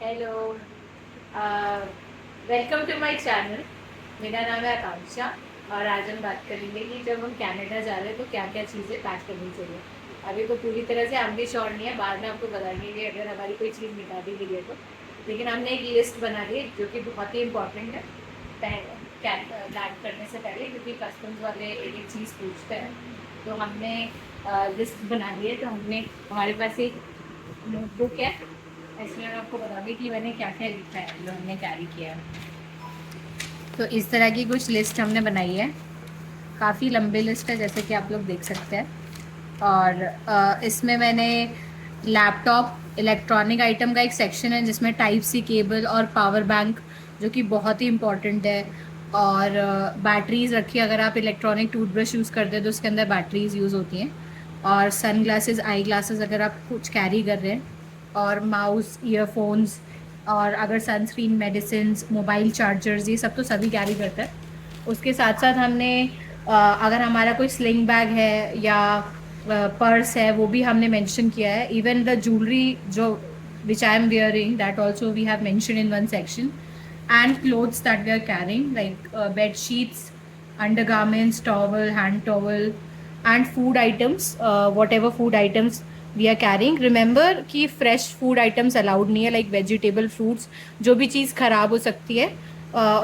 Hello, welcome to my channel. मेरा नाम है आकांक्षा और आज हम बात करेंगे कि जब हम कनाडा जा रहे हैं तो क्या क्या चीज़ें पैक करनी चाहिए। अभी तो पूरी तरह से हम भी श्योर नहीं है, बाद में आपको बताएंगे कि अगर हमारी कोई चीज़ निकाली गई है तो। लेकिन हमने एक लिस्ट बना ली है जो कि बहुत ही इम्पोर्टेंट है लैंड करने से पहले, क्योंकि कस्टम्स वाले एक एक चीज़ पूछते हैं। तो हमने लिस्ट बना ली है। तो हमने हमारे पास एक नोटबुक है, इसमें मैं आपको बताऊंगी कि मैंने क्या क्या लिखा है जो हमने कैरी किया है। तो इस तरह की कुछ लिस्ट हमने बनाई है, काफ़ी लंबी लिस्ट है जैसे कि आप लोग देख सकते हैं। और इसमें मैंने लैपटॉप इलेक्ट्रॉनिक आइटम का एक सेक्शन है जिसमें टाइप सी केबल और पावर बैंक, जो कि बहुत ही इम्पॉर्टेंट है। और बैटरीज रखी है, अगर आप इलेक्ट्रॉनिक टूथब्रश यूज़ करते हैं तो उसके अंदर बैटरीज यूज़ होती हैं। और सन ग्लासेस, आई ग्लासेस अगर आप कुछ कैरी कर रहे हैं, और माउस, ईयरफोन्स, और अगर सनस्क्रीन, मेडिसिन, मोबाइल चार्जर्स, ये सब तो सभी कैरी करते हैं। उसके साथ साथ हमने अगर हमारा कोई स्लिंग बैग है या पर्स है वो भी हमने मेंशन किया है। इवन द ज्वेलरी जो which I am wearing, that also we have mention in one section. And clothes that we are carrying like bed sheets, undergarments, towel, hand towel, and food items, whatever food items we are carrying. Remember कि fresh food items allowed नहीं है, like vegetable, fruits, जो भी चीज़ खराब हो सकती है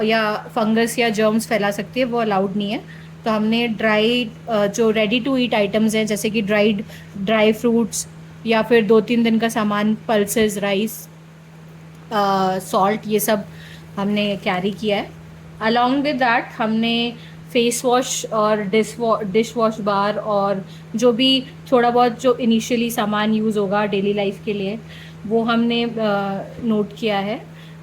या फंगस या जर्म्स फैला सकती है वो अलाउड नहीं है। तो हमने ड्राई जो रेडी टू ईट आइटम्स हैं जैसे कि ड्राई फ्रूट्स या फिर 2-3 दिन का सामान, पल्सेस, राइस, सॉल्ट, ये सब हमने कैरी किया है। अलॉन्ग विद दैट हमने फेस वॉश और डिश वॉश बार और जो भी थोड़ा बहुत जो इनिशियली सामान यूज़ होगा डेली लाइफ के लिए वो हमने नोट किया है।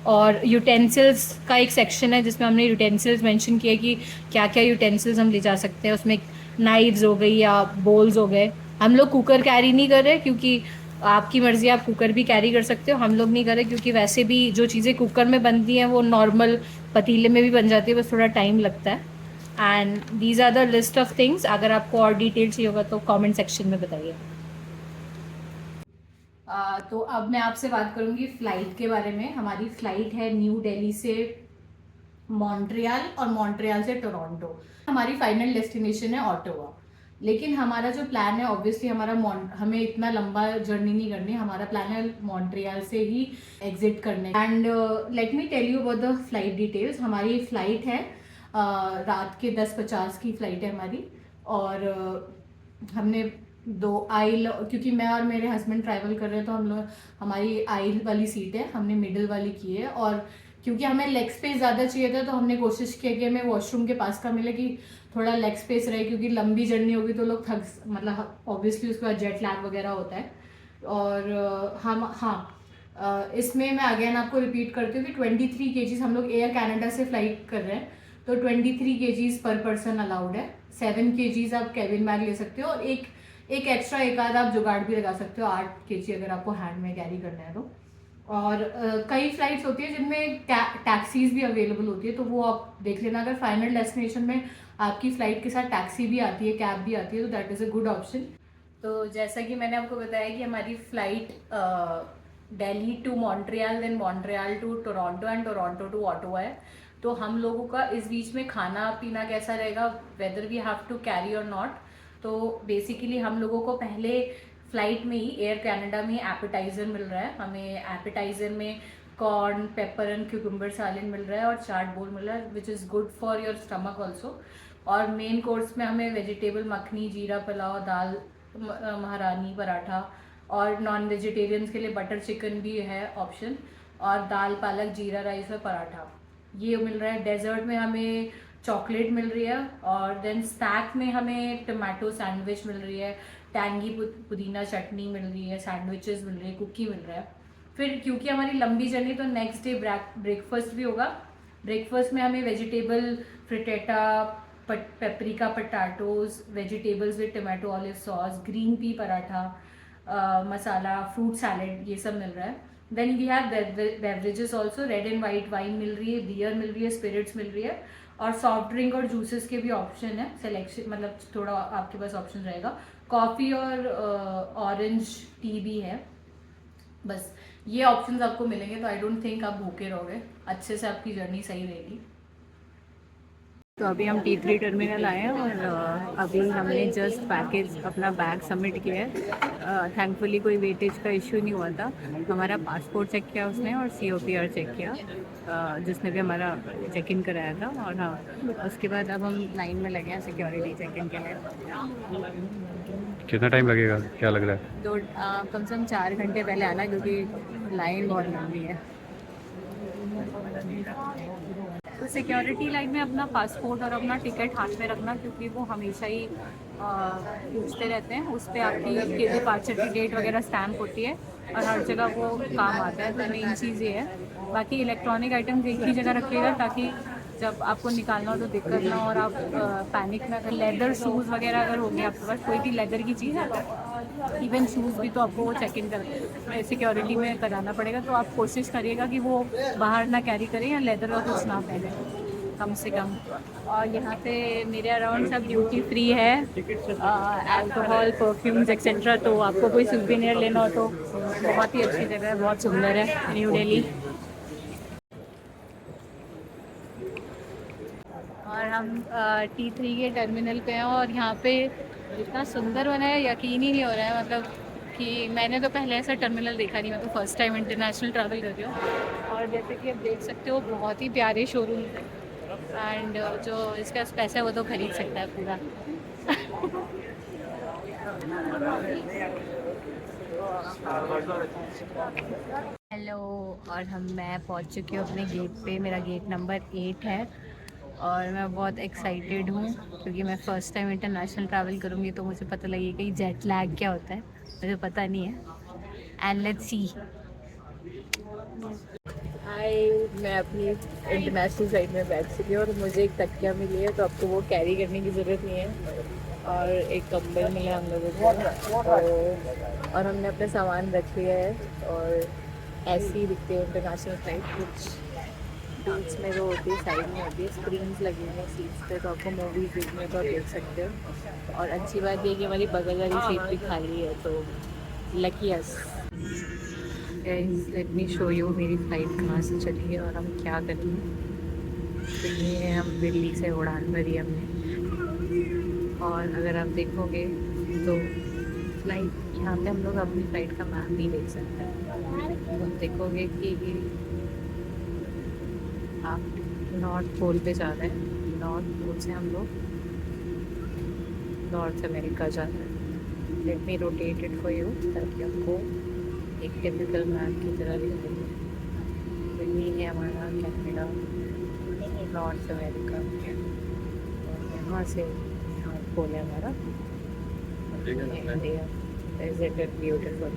और यूटेंसिल्स का एक सेक्शन है जिसमें हमने यूटेंसिल्स मेंशन किया कि क्या क्या यूटेंसिल्स हम ले जा सकते हैं। उसमें नाइफ्स हो गई या बोल्स हो गए। हम लोग कुकर कैरी नहीं कर रहे क्योंकि आपकी मर्ज़ी, आप कुकर भी कैरी कर सकते हो, हम लोग नहीं कर रहे क्योंकि वैसे भी जो चीज़ें कुकर में बनती हैं वो नॉर्मल पतीले में भी बन जाती है, बस थोड़ा टाइम लगता है। And these are the list of things. अगर आपको और डिटेल चाहिए होगा तो कमेंट सेक्शन में बताइए। तो अब मैं आपसे बात करूंगी फ़्लाइट के बारे में। हमारी फ़्लाइट है न्यू दिल्ली से मॉन्ट्रियल और मॉन्ट्रियल से टोरंटो। हमारी फाइनल डेस्टिनेशन है ऑटोवा। लेकिन हमारा जो प्लान है, ऑब्वियसली हमें इतना लंबा जर्नी नहीं करनी। हमारा प्लान है मॉन्ट्रियल से ही एग्जिट करने। And let me tell you about the flight details. हमारी फ्लाइट है रात के 10:50 की फ़्लाइट है हमारी। और हमने दो आइल, क्योंकि मैं और मेरे हस्बैंड ट्रैवल कर रहे हैं तो हम लोग, हमारी आइल वाली सीट है, हमने मिडिल वाली की है। और क्योंकि हमें लेग स्पेस ज़्यादा चाहिए था तो हमने कोशिश की कि हमें वॉशरूम के पास का मिले कि थोड़ा लेग स्पेस रहे, क्योंकि लंबी जर्नी होगी तो लोग थक, मतलब ऑब्वियसली उसके बाद जेट लैग वगैरह होता है। और हम हाँ, इसमें मैं अगेन आपको रिपीट करती हूँ कि 23 kgs हम लोग एयर कनाडा से फ्लाइट कर रहे हैं, तो 23 kgs पर पर्सन अलाउड है। 7 kgs आप कैबिन बैग ले सकते हो और एक एक्स्ट्रा एक आध आप जुगाड़ भी लगा सकते हो, 8 kg अगर आपको हैंड में कैरी करना है तो। और कई फ्लाइट्स होती है जिनमें टैक्सीज भी अवेलेबल होती है, तो वो आप देख लेना। अगर फाइनल डेस्टिनेशन में आपकी फ़्लाइट के साथ टैक्सी भी आती है, कैब भी आती है, तो that is a good option. तो जैसा कि मैंने आपको बताया कि हमारी flight Delhi to Montreal, then Montreal to Toronto and Toronto to Ottawa है। तो हम लोगों का इस बीच में खाना पीना कैसा रहेगा, whether we have to carry और नॉट। तो बेसिकली हम लोगों को पहले फ्लाइट में ही एयर कनाडा में एपेटाइज़र मिल रहा है। हमें एपेटाइज़र में कॉर्न, पेपर एंड क्यूकम्बर सालन मिल रहा है और चाट बोल मिल रहा है, which is good for your stomach also. और मेन कोर्स में हमें वेजिटेबल मखनी, जीरा पुलाव, दाल महारानी, पराठा, और नॉन वेजिटेरियंस के लिए बटर चिकन भी है ऑप्शन, और दाल पालक, जीरा राइस और पराठा ये मिल रहा है। डेजर्ट में हमें चॉकलेट मिल रही है, और देन स्नैक में हमें टमाटो सैंडविच मिल रही है, टैंगी पुदीना चटनी मिल रही है, सैंडविचेस मिल रही है, कुकी मिल रहा है। फिर क्योंकि हमारी लंबी जर्नी तो नेक्स्ट डे ब्रेकफास्ट भी होगा। ब्रेकफास्ट में हमें vegetable frittata, paprika potatoes, vegetables with tomato olive sauce, green pea paratha, masala fruit salad, ये सब मिल रहा है। Then we have beverages also, red and white wine मिल रही है, बियर मिल रही है, स्पिरिट्स मिल रही है, और सॉफ्ट ड्रिंक और जूसेस के भी ऑप्शन है। सिलेक्शन मतलब थोड़ा आपके पास ऑप्शन रहेगा। कॉफ़ी और ऑरेंज टी भी है। बस ये ऑप्शंस आपको मिलेंगे, तो आई डोंट थिंक आप भूखे रहोगे, अच्छे से आपकी जर्नी सही रहेगी। तो अभी हम T3 टर्मिनल आए हैं और अभी हमने जस्ट पैकेज अपना बैग सबमिट किया है। थैंकफुली कोई वेटेज का इशू नहीं हुआ था। हमारा पासपोर्ट चेक किया उसने और COPR चेक किया, जिसने भी हमारा चेक इन कराया था। और हाँ, उसके बाद अब हम लाइन में लगे हैं सिक्योरिटी चेक इन के लिए। कितना टाइम लगेगा, क्या लग रहा है? कम से कम 4 घंटे पहले आना, क्योंकि लाइन बहुत लंबी है। तो सिक्योरिटी लाइन में अपना पासपोर्ट और अपना टिकट हाथ में रखना, क्योंकि वो हमेशा ही पूछते रहते हैं। उस पर आपकी डिपार्चर की डेट वगैरह स्टैम्प होती है और हर जगह वो काम आता है। तो मेन चीज़ ये है। बाकी इलेक्ट्रॉनिक आइटम्स एक ही जगह रखिएगा, ताकि जब आपको निकालना हो तो दिक्कत ना हो और आप पैनिक ना। लेदर शूज़ वगैरह अगर होंगे आपके पास, कोई भी लेदर की चीज़ है, इवन शूज़ भी तो आपको वो चेक इन कर सिक्योरिटी में कराना पड़ेगा। तो आप कोशिश करिएगा कि वो बाहर ना कैरी करें या लेदर का कुछ ना पहने कम से कम। और यहाँ पे मेरे अराउंड सब ड्यूटी फ्री है, अल्कोहल, परफ्यूम्स एक्सेट्रा। तो आपको कोई सूवेनियर लेना हो तो बहुत ही अच्छी जगह है, बहुत सुंदर है न्यू दिल्ली। और हम T3 के टर्मिनल पे हैं और यहाँ पे इतना सुंदर बना है, यकीन ही नहीं हो रहा है। मतलब कि मैंने तो पहले ऐसा टर्मिनल देखा नहीं, मैं तो फर्स्ट टाइम इंटरनेशनल ट्रैवल कर रही हूँ। और जैसे कि आप देख सकते हो, बहुत ही प्यारे शोरूम है। एंड जो इसका पैसा है वो तो खरीद सकता है पूरा। हेलो, और मैं पहुंच चुकी हूँ अपने गेट पे। मेरा गेट नंबर 8 है और मैं बहुत एक्साइटेड हूँ, क्योंकि मैं फ़र्स्ट टाइम इंटरनेशनल ट्रैवल करूँगी। तो मुझे पता लगेगा कि जेट लैग क्या होता है, मुझे पता नहीं है। And let's see. हाय, मैं अपनी इंटरनेशनल फ्लाइट में बैठ चुकी हूँ और मुझे एक तकिया मिली है, तो आपको वो कैरी करने की ज़रूरत नहीं है। और एक कंबल मिला हम लोगों को, और हमने अपना सामान रख लिया है। और ऐसी ही दिखती है इंटरनेशनल फ्लाइट। कुछ बीच में जो होती है, साइड में होती है, स्क्रीन्स लगी हुई हैं सीट्स पे, तो आपको मूवीज़ देखने को आप देख सकते हो। और अच्छी बात ये कि हमारी बगल वाली सीट भी खाली है, तो lucky us. Guys, let me show you मेरी फ़्लाइट कहाँ से चली है और हम क्या करेंगे। तो ये है, हम दिल्ली से उड़ान भरी हमने। और अगर आप देखोगे तो फ्लाइट, यहाँ पे हम लोग अपनी फ़्लाइट का मैप भी देख सकते हैं। तो देखोगे कि आप नॉर्थ पोल पे जा रहे हैं। नॉर्थ पोल से हम लोग नॉर्थ अमेरिका जा रहे हैं। Let me rotate it for you, ताकि आपको एक टिपिकल मैप की तरह दिखेगा। तो ये है हमारा कैनेडा, नॉर्थ अमेरिका। और यहाँ से नॉर्थ पोल है हमारा, India. Is it beautiful?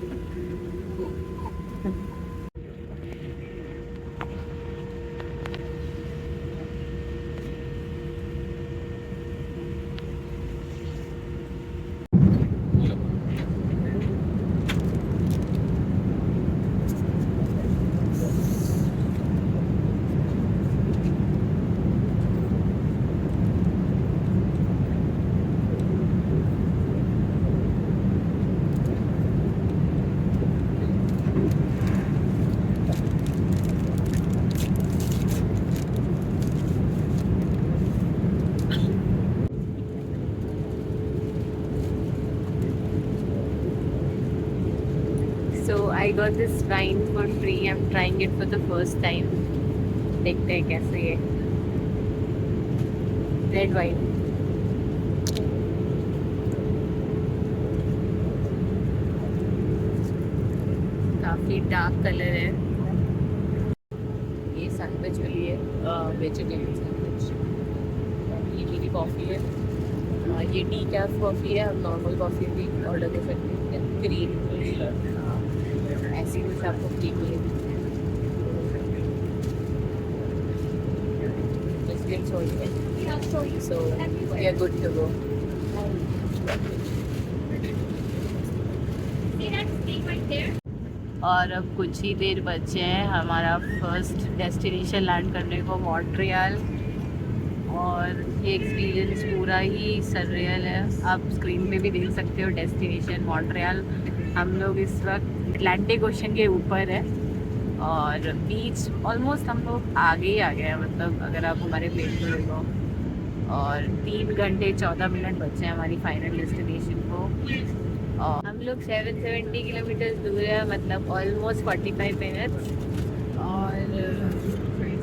So I got this wine for free. I'm trying it for the first time. देखते हैं कैसे है। रेड वाइन, काफी डार्क कलर है। ये सैंडविच मिली है, वेजिटेरियन सैंडविच। ये मेरी कॉफ़ी है, ये डी कैफ कॉफ़ी है। हम नॉर्मल कॉफ़ी भी ऑर्डर कर सकते हैं, ग्रीन ऐसी कुछ आपको ठीक मिलेगी। बिस्किट्स हो गए, so we are good to go. और अब कुछ ही देर बचे हैं हमारा फर्स्ट डेस्टिनेशन लैंड करने को, मॉन्ट्रियल। और ये एक्सपीरियंस पूरा ही सररियल है। आप स्क्रीन पे भी देख सकते हो डेस्टिनेशन मॉन्ट्रियल। हम लोग इस वक्त अटलांटिक ओशन के ऊपर है और बीच ऑलमोस्ट हम लोग आगे ही आ गए हैं, मतलब अगर आप हमारे प्लेन को देखो। और 3 घंटे 14 मिनट बचे हैं हमारी फाइनल डेस्टिनेशन को। और हम लोग 770 किलोमीटर दूर है, मतलब ऑलमोस्ट 45 मिनट्स। और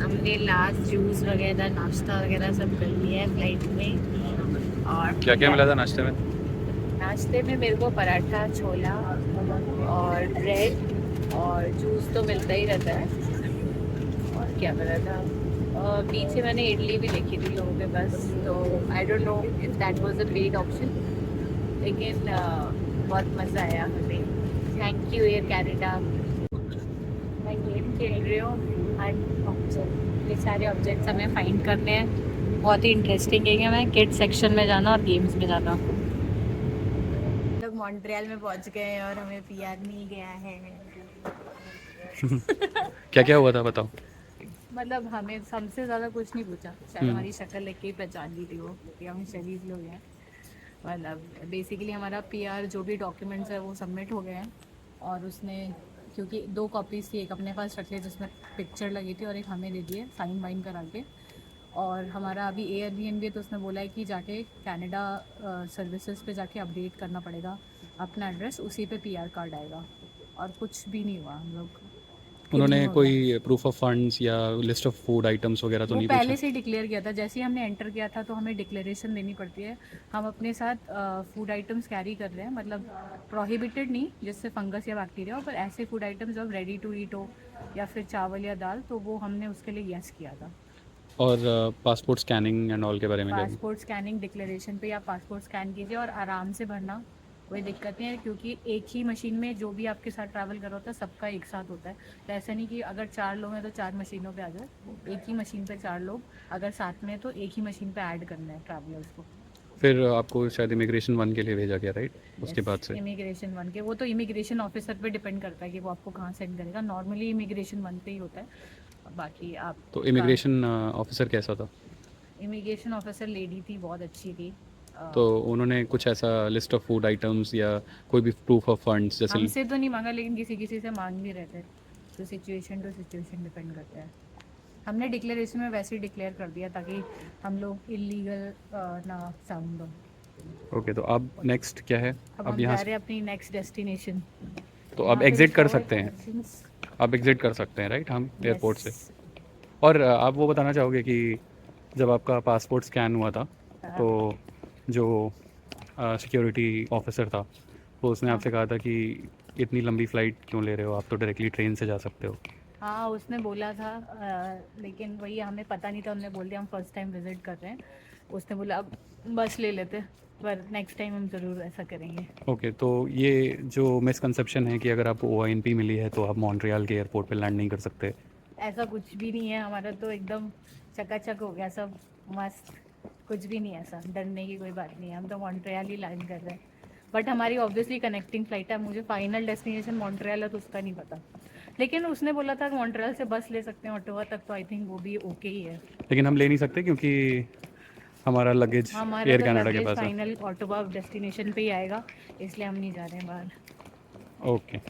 हमने लास्ट जूस वगैरह नाश्ता वगैरह सब कर लिया है फ्लाइट में। और क्या क्या मिला था नाश्ते में? नाश्ते में मेरे को पराठा, छोला और ब्रेड और जूस तो मिलता ही रहता है। और क्या मिला था, पीछे मैंने इडली भी देखी थी लोगों के पास, तो I don't know if that was a paid option, लेकिन बहुत मज़ा आया हमें। Thank you air Canada. मैं गेम खेल रही हूँ, हर ऑब्जेक्ट, ये सारे ऑब्जेक्ट्स हमें फाइंड करने हैं। बहुत ही इंटरेस्टिंग गेम है। मैं किड सेक्शन में जाना और गेम्स में जाना। लोग मॉन्ट्रियल में पहुंच गए हैं और हमें पीआर मिल गया है। क्या क्या हुआ था बताओ। मतलब हमें हमसे ज़्यादा कुछ नहीं पूछा, शायद हमारी शक्ल देख के ही पहचान ली थी वो कि हम शरीफ लोग हैं। मतलब बेसिकली हमारा पीआर जो भी डॉक्यूमेंट्स है वो सबमिट हो गए हैं। और उसने, क्योंकि 2 कॉपीज़ थी, एक अपने पास रख ली जिसमें पिक्चर लगी थी और एक हमें दे दी है साइन वाइन करा के। और हमारा अभी एयरबीएनबी, तो उसने बोला है कि जाके कनाडा सर्विसेज पे जाके अपडेट करना पड़ेगा अपना एड्रेस, उसी पे पीआर कार्ड आएगा। और कुछ भी नहीं हुआ, हम लोग उन्होंने क्लीन हो गया। कोई प्रूफ ऑफ फंड्स या लिस्ट ऑफ फूड आइटम्स वगैरह तो वो नहीं पूछा? पहले से ही डिक्लेयर किया था, जैसे ही हमने एंटर किया था तो हमें डिक्लेरेशन देनी पड़ती है। हम अपने साथ फूड आइटम्स कैरी कर रहे हैं, मतलब प्रोहिबिटेड नहीं जिससे फंगस या बैक्टीरिया हो, पर ऐसे फूड आइटम्स जो रेडी टू ईट हो या फिर चावल या दाल, तो वो हमने उसके लिए यस किया था। और पासपोर्ट स्कैनिंग एंड ऑल के बारे में क्या? पासपोर्ट स्कैनिंग, डिक्लेरेशन पे आप पासपोर्ट स्कैन कीजिए और आराम से भरना, कोई दिक्कत नहीं है, क्योंकि एक ही मशीन में जो भी आपके साथ ट्रैवल कर रहा होता है सबका एक साथ होता है। तो ऐसा नहीं कि अगर 4 लोग हैं तो 4 मशीनों पे आ जाए, एक ही मशीन पे 4 लोग अगर साथ में हैं तो एक ही मशीन पे ऐड करना है ट्रैवलर्स को। फिर आपको शायद इमिग्रेशन 1 के लिए भेजा गया, राइट? उसके यस, बाद से इमिग्रेशन 1 के, वो तो इमिग्रेशन ऑफिसर पे डिपेंड करता है कि वो आपको कहाँ सेंड करेगा। नॉर्मली इमिग्रेशन 1 पे ही होता है, बाकी तो आपका। इमिग्रेशन ऑफिसर कैसा था? इमिग्रेशन ऑफिसर लेडी थी, बहुत अच्छी थी। तो उन्होंने कुछ ऐसा लिस्ट ऑफ फूड आइटम्स या कोई भी प्रूफ ऑफ फंड्स जैसे? हमसे तो नहीं मांगा, लेकिन किसी किसी से मांग भी रहे थे, तो सिचुएशन टू सिचुएशन डिपेंड करता है। हमने डिक्लेरेशन में वैसे ही डिक्लेयर कर दिया ताकि हम लोग इलीगल ना साउंड हो। ओके, तो अब नेक्स्ट क्या है? अब अब हम यहाँ जा से रहे हैं अपनी नेक्स्ट डेस्टिनेशन। तो अब यहाँ पे एग्ज़िट लिखा कर हुआ है सकते हैं? कलेक्शंस। अब एग्ज़िट कर सकते हैं, राइट, हम यस। एयरपोर्ट से? और आप वो बताना चाहोगे कि जब आपका पासपोर्ट स्कैन हुआ था तो जो सिक्योरिटी ऑफिसर था तो उसने हाँ आपसे कहा था कि इतनी लंबी फ़्लाइट क्यों ले रहे हो, आप तो डायरेक्टली ट्रेन से जा सकते हो? हाँ, उसने बोला था, लेकिन वही हमें पता नहीं था, उन्होंने बोल दिया हम फर्स्ट टाइम विजिट कर रहे हैं। उसने बोला अब बस ले लेते, पर नेक्स्ट टाइम हम ज़रूर ऐसा करेंगे। ओके, तो ये जो मिसकंसेप्शन है कि अगर आपको OINP मिली है तो आप मॉन्ट्रियल के एयरपोर्ट पे लैंड नहीं कर सकते। ऐसा कुछ भी नहीं है, हमारा तो एकदम चकाचक हो गया सब, मस्त। कुछ भी नहीं है ऐसा, डरने की कोई बात नहीं है, हम तो मॉन्ट्रियल ही लैंड कर रहे हैं। बट हमारी ऑब्वियसली कनेक्टिंग फ़्लाइट है, मुझे फाइनल डेस्टिनेशन मॉन्ट्रियल है तो उसका नहीं पता। लेकिन उसने बोला था कि मॉन्ट्रियल से बस ले सकते हैं ऑटोवा तक, तो आई थिंक वो भी ओके ही है। लेकिन हम ले नहीं सकते क्योंकि हमारा लगेज हमारा एयर तो कनाडा के लगेज पास है। फाइनल ऑटोवा डेस्टिनेशन पे ही आएगा, इसलिए हम नहीं जा रहे हैं बाहर। Okay,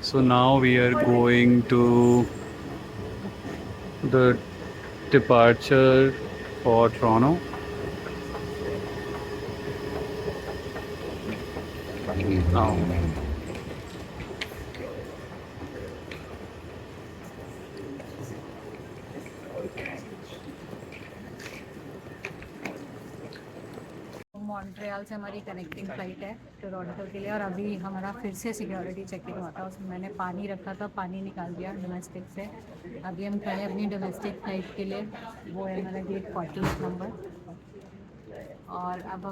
so now we are going to the departure for Toronto. Now Montreal से हमारी कनेक्टिंग फ़्लाइट है टोरंटो के लिए, और अभी हमारा फिर से सिक्योरिटी चेकिंग हुआ था, उसमें मैंने पानी रखा था, पानी निकाल दिया डोमेस्टिक से। अभी हम खड़े हैं अपनी डोमेस्टिक फ़्लाइट के लिए, वो है हमारा गेट 40 नंबर। और अब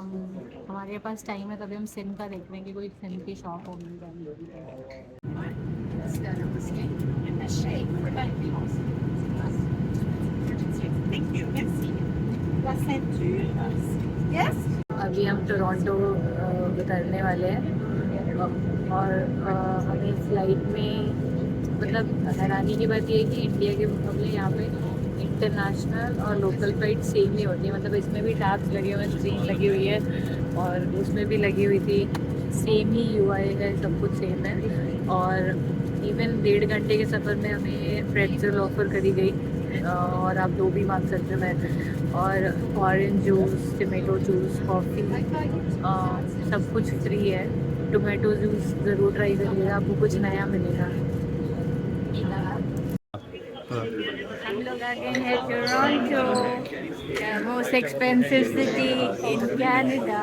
हमारे पास टाइम है, तभी हम सिम का देख रहे हैं कि कोई सिम की शॉप होगी क्या। अभी हम टोरंटो उतरने वाले हैं, और हमें फ़्लाइट में, मतलब हैरानी की बात ये है कि इंडिया के मुकाबले यहाँ पे इंटरनेशनल और लोकल फ़्लाइट सेम ही होती है। मतलब इसमें भी टैब्स लगे हुए हैं, स्क्रीन लगी हुई है, और उसमें भी लगी हुई थी, सेम ही UI है, सब कुछ सेम है। और इवन 1.5 घंटे के सफ़र में हमें प्रेट्ज़ल ऑफ़र करी गई और आप 2 भी मांग सकते हैं और orange juice, tomato juice, coffee सब कुछ फ्री है। टोमेटो जूस ज़रूर ट्राई करिएगा, आपको कुछ नया मिलेगा। हम लोग आ गए हैं Toronto, most expensive city in Canada.